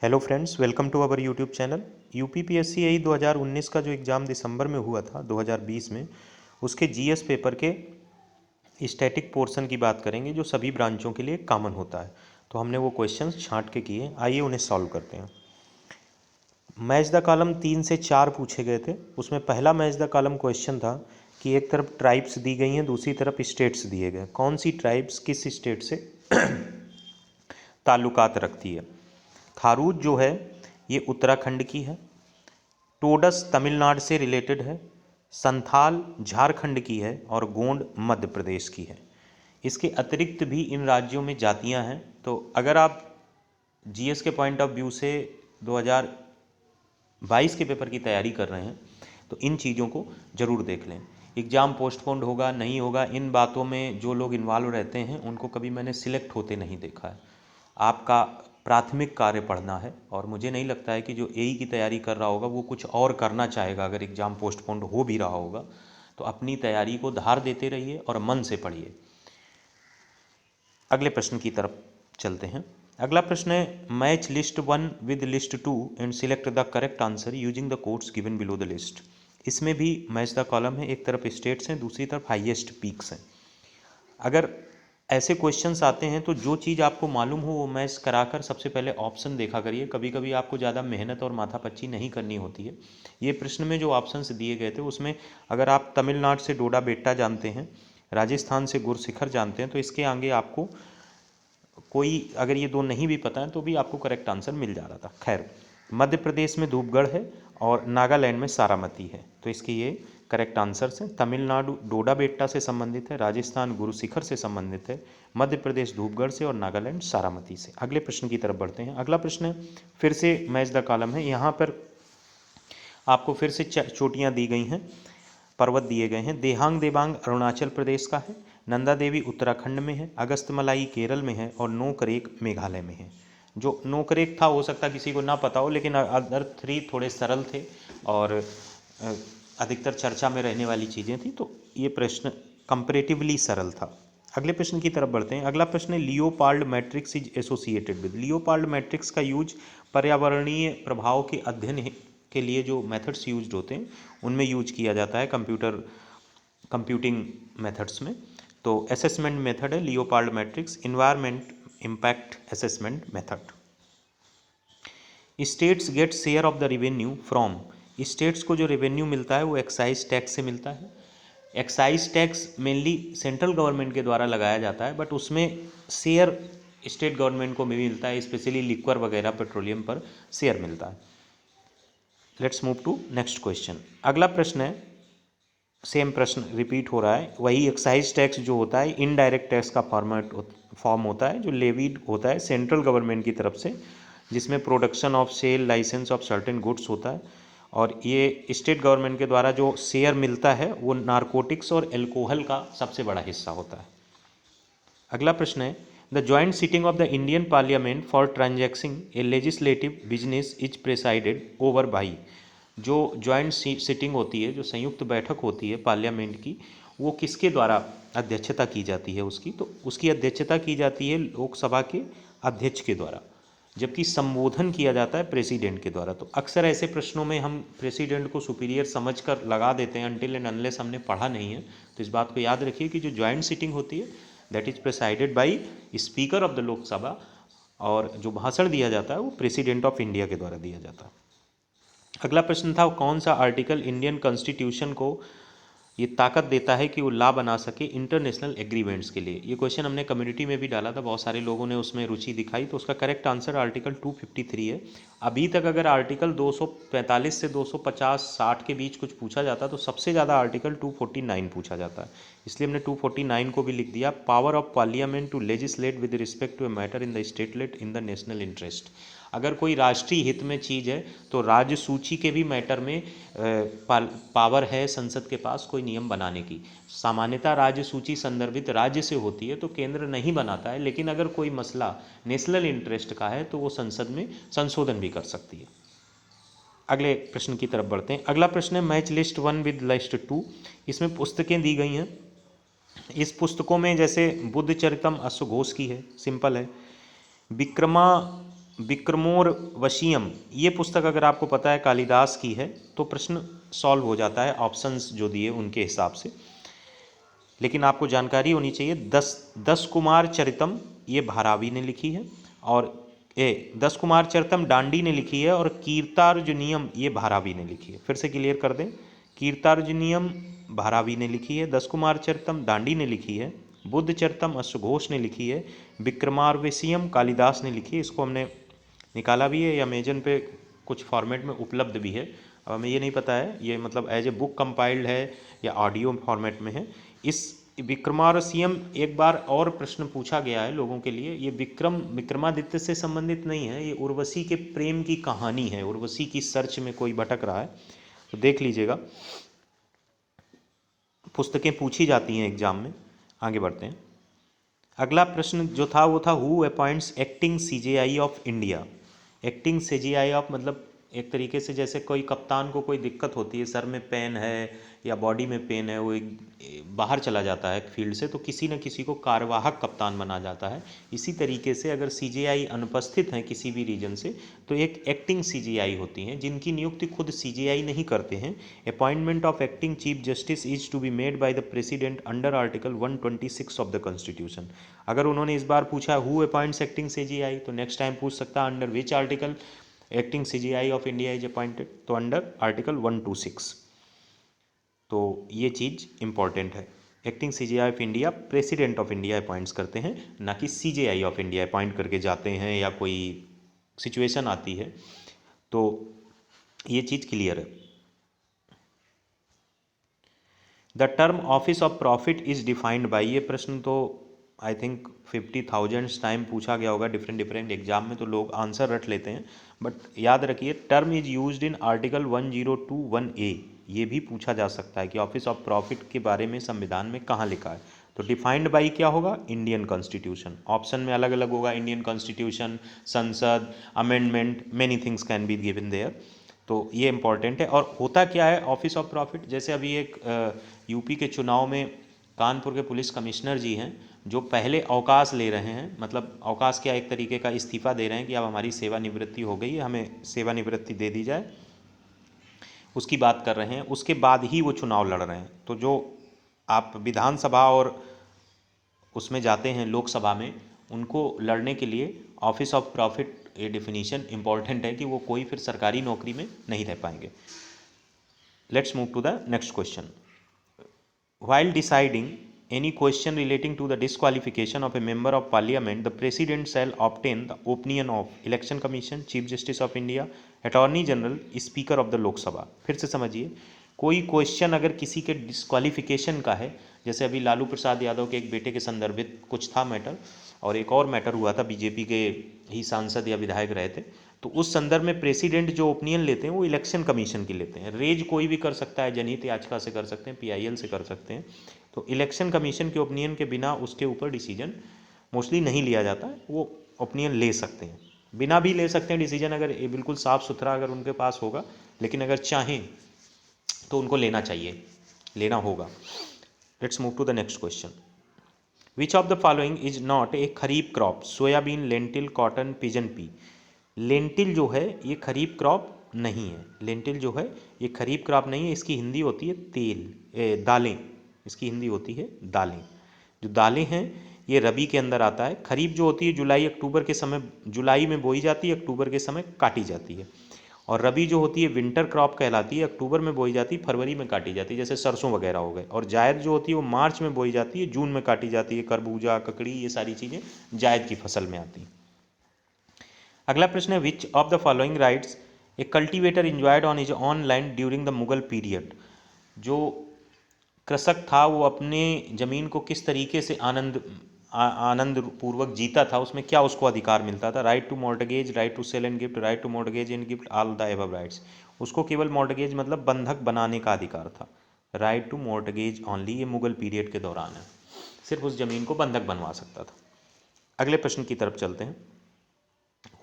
Hello friends, welcome to our YouTube channel. UPPSC यही 2019 का जो एग्ज़ाम दिसंबर में हुआ था 2020 में, उसके जीएस पेपर के स्टैटिक पोर्शन की बात करेंगे जो सभी ब्रांचों के लिए कॉमन होता है। तो हमने वो क्वेश्चंस छांट के किए, आइए उन्हें सॉल्व करते हैं। मैच द कॉलम 3 से 4 पूछे गए थे। उसमें पहला मैच द कॉलम क्वेश्चन था कि एक तरफ ट्राइब्स दी गई हैं, दूसरी तरफ स्टेट्स दिए गए। कौन सी ट्राइब्स किस स्टेट से ताल्लुकात रखती है। थारूज जो है ये उत्तराखंड की है, टोडस तमिलनाडु से रिलेटेड है, संथाल झारखंड की है और गोंड मध्य प्रदेश की है। इसके अतिरिक्त भी इन राज्यों में जातियां हैं। तो अगर आप जीएस के पॉइंट ऑफ व्यू से 2022 के पेपर की तैयारी कर रहे हैं तो इन चीज़ों को ज़रूर देख लें। एग्ज़ाम पोस्टपोन्ड होगा नहीं होगा, इन बातों में जो लोग इन्वॉल्व रहते हैं उनको कभी मैंने सिलेक्ट होते नहीं देखा है। आपका प्राथमिक कार्य पढ़ना है और मुझे नहीं लगता है कि जो एई की तैयारी कर रहा होगा वो कुछ और करना चाहेगा। अगर एग्ज़ाम पोस्टपोन्ड हो भी रहा होगा तो अपनी तैयारी को धार देते रहिए और मन से पढ़िए। अगले प्रश्न की तरफ चलते हैं। अगला प्रश्न है, match list 1 with list 2 and select the correct answer using the codes given below the list. इसमें भी मैच द कॉलम है, एक तरफ स्टेट्स हैं, दूसरी तरफ हाईएस्ट पीक्स हैं। अगर ऐसे क्वेश्चंस आते हैं तो जो चीज़ आपको मालूम हो वो मैच कराकर सबसे पहले ऑप्शन देखा करिए। कभी कभी आपको ज़्यादा मेहनत और माथापच्ची नहीं करनी होती है। ये प्रश्न में जो ऑप्शंस दिए गए थे उसमें अगर आप तमिलनाडु से डोडा बेट्टा जानते हैं, राजस्थान से गुरशिखर जानते हैं, तो इसके आगे आपको कोई अगर ये दो नहीं भी पता है तो भी आपको करेक्ट आंसर मिल जा रहा था। खैर, मध्य प्रदेश में धूपगढ़ है और नागालैंड में सारामती है, तो इसके ये करेक्ट आंसर्स हैं। तमिलनाडु डोडा बेट्टा से संबंधित है, राजस्थान गुरुशिखर से संबंधित है, मध्य प्रदेश धूपगढ़ से और नागालैंड सारामती से। अगले प्रश्न की तरफ बढ़ते हैं। अगला प्रश्न है, फिर से मैच द कॉलम है। यहाँ पर आपको फिर से चोटियाँ दी गई हैं, पर्वत दिए गए हैं। देहांग देबांग अरुणाचल प्रदेश का है, नंदा देवी उत्तराखंड में है, अगस्तमलाई केरल में है और नोकरेक मेघालय में है। जो नोकरेक था हो सकता किसी को ना पता हो, लेकिन अदर 3 थोड़े सरल थे और अधिकतर चर्चा में रहने वाली चीज़ें थी, तो ये प्रश्न कंपैरेटिवली सरल था। अगले प्रश्न की तरफ बढ़ते हैं। अगला प्रश्न है, leopard matrix is associated with. Leopard matrix का यूज पर्यावरणीय प्रभाव के अध्ययन के लिए जो मेथड्स यूज्ड होते हैं उनमें यूज किया जाता है कंप्यूटिंग मेथड्स में। तो असेसमेंट मेथड है leopard matrix, environment impact assessment method. States get share of the revenue from. States को जो रेवेन्यू मिलता है वो एक्साइज टैक्स से मिलता है। Excise tax mainly central government के द्वारा लगाया जाता है, बट उसमें शेयर स्टेट गवर्नमेंट को भी मिलता है, स्पेशली लिक्वर वगैरह पेट्रोलियम पर शेयर मिलता है। Let's move to next question. अगला प्रश्न है, सेम प्रश्न रिपीट हो रहा है। वही एक्साइज टैक्स जो होता है इनडायरेक्ट टैक्स का फॉर्म होता है जो लेवीड होता है सेंट्रल गवर्नमेंट की तरफ से, जिसमें production of sale licence of certain goods होता है। और ये स्टेट गवर्नमेंट के द्वारा जो शेयर मिलता है वो नारकोटिक्स और एल्कोहल का सबसे बड़ा हिस्सा होता है। अगला प्रश्न है, the joint sitting of the Indian parliament for transacting A legislative business is presided over by. जो जॉइंट सिटिंग होती है, जो संयुक्त बैठक होती है पार्लियामेंट की, वो किसके द्वारा अध्यक्षता की जाती है उसकी? तो उसकी अध्यक्षता की जाती है लोकसभा के अध्यक्ष के द्वारा, जबकि संबोधन किया जाता है प्रेसिडेंट के द्वारा। तो अक्सर ऐसे प्रश्नों में हम प्रेसिडेंट को सुपीरियर समझकर लगा देते हैं अनटिल एंड अनलेस हमने पढ़ा नहीं है। तो इस बात को याद रखिए कि जो जॉइंट सिटिंग होती है that is presided by speaker of the Lok Sabha, और जो भाषण दिया जाता है वो प्रेसिडेंट ऑफ इंडिया के द्वारा दिया जाता है। अगला प्रश्न था, कौन सा आर्टिकल इंडियन कॉन्स्टिट्यूशन को ये ताकत देता है कि वो लॉ बना सके इंटरनेशनल एग्रीमेंट्स के लिए। ये क्वेश्चन हमने कम्युनिटी में भी डाला था, बहुत सारे लोगों ने उसमें रुचि दिखाई। तो उसका करेक्ट आंसर आर्टिकल 253 है। अभी तक अगर आर्टिकल 245 से 250-60 के बीच कुछ पूछा जाता तो सबसे ज़्यादा आर्टिकल 249 पूछा जाता है, इसलिए हमने 249 को भी लिख दिया। Power of parliament to legislate with respect to a matter in the state list in the national interest. अगर कोई राष्ट्रीय हित में चीज़ है तो राज्य सूची के भी मैटर में पावर है संसद के पास कोई नियम बनाने की। सामान्यतः राज्य सूची संदर्भित राज्य से होती है तो केंद्र नहीं बनाता है, लेकिन अगर कोई मसला नेशनल इंटरेस्ट का है तो वो संसद में संशोधन भी कर सकती है। अगले प्रश्न की तरफ बढ़ते हैं। अगला प्रश्न है, मैच लिस्ट 1 विद लिस्ट 2। इसमें पुस्तकें दी गई हैं। इस पुस्तकों में जैसे बुद्ध चरितम अश्वघोष की है, सिंपल है। विक्रमा विक्रमोर्वशीयम, ये पुस्तक अगर आपको पता है कालिदास की है तो प्रश्न सॉल्व हो जाता है ऑप्शंस जो दिए उनके हिसाब से, लेकिन आपको जानकारी होनी चाहिए। दस कुमार चरितम ये धारावी ने लिखी है, और दस कुमार चरितम डांडी ने लिखी है, और कीर्तार्जुनियम ये धारावी ने लिखी है। फिर से क्लियर कर दें, कीर्तार्जुनियम धारावी ने लिखी है, दस कुमार चरितम डांडी ने लिखी है, बुद्ध चरितम अश्वघोष ने लिखी है, विक्रमार्वशीयम कालिदास ने लिखी है। इसको हमने निकाला भी है, या अमेजन पे कुछ फॉर्मेट में उपलब्ध भी है। अब हमें ये नहीं पता है ये मतलब एज ए बुक कंपाइल्ड है या ऑडियो फॉर्मेट में है। इस विक्रमार्वशीयम एक बार और प्रश्न पूछा गया है लोगों के लिए, ये विक्रमादित्य से संबंधित नहीं है, ये उर्वशी के प्रेम की कहानी है। उर्वशी की सर्च में कोई भटक रहा है तो देख लीजिएगा, पुस्तकें पूछी जाती हैं एग्जाम में। आगे बढ़ते हैं। अगला प्रश्न जो था वो था who appoints acting CJI of India. Acting CJI of मतलब एक तरीके से जैसे कोई कप्तान को कोई दिक्कत होती है, सर में पेन है या बॉडी में पेन है, वो बाहर चला जाता है फील्ड से, तो किसी न किसी को कार्यवाहक कप्तान बना जाता है। इसी तरीके से अगर सीजेआई अनुपस्थित हैं किसी भी रीजन से तो एक एक्टिंग सीजेआई होती हैं, जिनकी नियुक्ति खुद सीजेआई नहीं करते हैं। Appointment of acting chief justice is to be made by the president under article 126 of the constitution. अगर उन्होंने इस बार पूछा हु अपॉइंट्स एक्टिंग सीजेआई, तो नेक्स्ट टाइम पूछ सकता है under which article acting CJI of India is appointed, तो अंडर आर्टिकल 126। तो ये चीज़ इंपॉर्टेंट है। Acting CJI of India president of India appoints करते हैं, ना कि सीजेआई ऑफ इंडिया अपॉइंट करके जाते हैं या कोई सिचुएशन आती है, तो ये चीज़ क्लियर है। The term office of profit is defined by, ये प्रश्न तो आई थिंक 50,000 टाइम पूछा गया होगा डिफरेंट एग्जाम में, तो लोग आंसर रट लेते हैं, बट याद रखिए term is used in article 1021A। ये भी पूछा जा सकता है कि ऑफिस ऑफ प्रॉफिट के बारे में संविधान में कहाँ लिखा है, तो डिफाइंड बाई क्या होगा, इंडियन कॉन्स्टिट्यूशन। ऑप्शन में अलग अलग होगा, इंडियन कॉन्स्टिट्यूशन, संसद, amendment, many things can be given there. तो ये इंपॉर्टेंट है। और होता क्या है ऑफिस ऑफ प्रॉफिट, जैसे अभी एक यूपी के चुनाव में कानपुर के पुलिस कमिश्नर जी हैं जो पहले अवकाश ले रहे हैं, मतलब अवकाश क्या एक तरीके का इस्तीफ़ा दे रहे हैं कि अब हमारी सेवानिवृत्ति हो गई है, हमें सेवानिवृत्ति दे दी जाए, उसकी बात कर रहे हैं। उसके बाद ही वो चुनाव लड़ रहे हैं। तो जो आप विधानसभा और उसमें जाते हैं लोकसभा में, उनको लड़ने के लिए ऑफिस ऑफ प्रॉफिट ये डिफिनीशन इंपॉर्टेंट है कि वो कोई फिर सरकारी नौकरी में नहीं रह पाएंगे। Let's move to the next question. While deciding any question relating to the disqualification of a member of parliament, the president shall obtain the opinion of election commission, chief justice of india, attorney general, speaker of the lok sabha। फिर से समझिए, कोई question अगर किसी के disqualification का है, जैसे अभी लालू प्रसाद यादव के एक बेटे के संदर्भित कुछ था मैटर, और एक और मैटर हुआ था बीजेपी के ही सांसद या विधायक रहे थे, तो उस संदर्भ में प्रेसिडेंट जो ओपिनियन लेते हैं वो इलेक्शन कमीशन की लेते हैं। रेज कोई भी कर सकता है, जनहित याचिका से कर सकते हैं, PIL से कर सकते हैं, तो इलेक्शन कमीशन के ओपिनियन के बिना उसके ऊपर डिसीजन मोस्टली नहीं लिया जाता है। वो ओपिनियन ले सकते हैं, बिना भी ले सकते हैं डिसीजन, अगर ये बिल्कुल साफ़ सुथरा अगर उनके पास होगा, लेकिन अगर चाहें तो उनको लेना चाहिए, लेना होगा। Let's move to the next question. Which of the following is not a kharif crop, soybean, lentil, cotton, pigeon pea. Lentil जो है ये खरीफ क्रॉप नहीं है, लेंटिल जो है ये खरीफ क्रॉप नहीं है, इसकी हिंदी होती है दालें, इसकी हिंदी होती है दालें। जो दालें हैं ये रबी के अंदर आता है। खरीफ जो होती है जुलाई अक्टूबर के समय, जुलाई में बोई जाती है, अक्टूबर के समय काटी जाती है। और रबी जो होती है विंटर क्रॉप कहलाती है, अक्टूबर में बोई जाती है, फरवरी में काटी जाती है, जैसे सरसों वगैरह हो गए। और जायद जो होती है वो मार्च में बोई जाती है, जून में काटी जाती है, खरबूजा, ककड़ी, ये सारी चीज़ें जायद की फसल में आती हैं। अगला प्रश्न है विच of the following writes a cultivator enjoyed on his on land during the Mughal period. जो कृषक था वो अपने ज़मीन को किस तरीके से आनंद पूर्वक जीता था, उसमें क्या उसको अधिकार मिलता था। Right to mortgage, right to sell and gift, right to mortgage and gift, all the above rights. उसको केवल मॉर्टगेज मतलब बंधक बनाने का अधिकार था। राइट टू मॉर्टगेज ओनली, ये मुगल पीरियड के दौरान है, सिर्फ उस जमीन को बंधक बनवा सकता था। अगले प्रश्न की तरफ चलते हैं।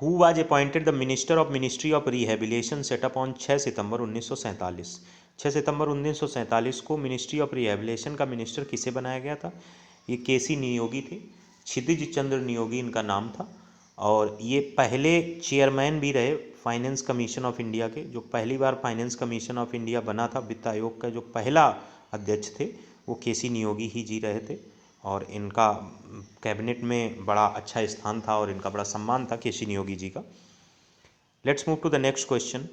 Who was appointed the minister of ministry of rehabilitation setup on 6 सितंबर 1947। 6 सितंबर 1947 को मिनिस्ट्री ऑफ रिहेबिलिटेशन का मिनिस्टर किसे बनाया गया था, ये KC नियोगी थे, क्षितिज चंद्र नियोगी इनका नाम था। और ये पहले चेयरमैन भी रहे फाइनेंस कमीशन ऑफ इंडिया के। जो पहली बार फाइनेंस कमीशन ऑफ इंडिया बना था, वित्त आयोग का जो पहला अध्यक्ष थे वो केसी नियोगी ही जी रहे थे, और इनका कैबिनेट में बड़ा अच्छा स्थान था और इनका बड़ा सम्मान था केसी नियोगी जी का। Let's move to the next question.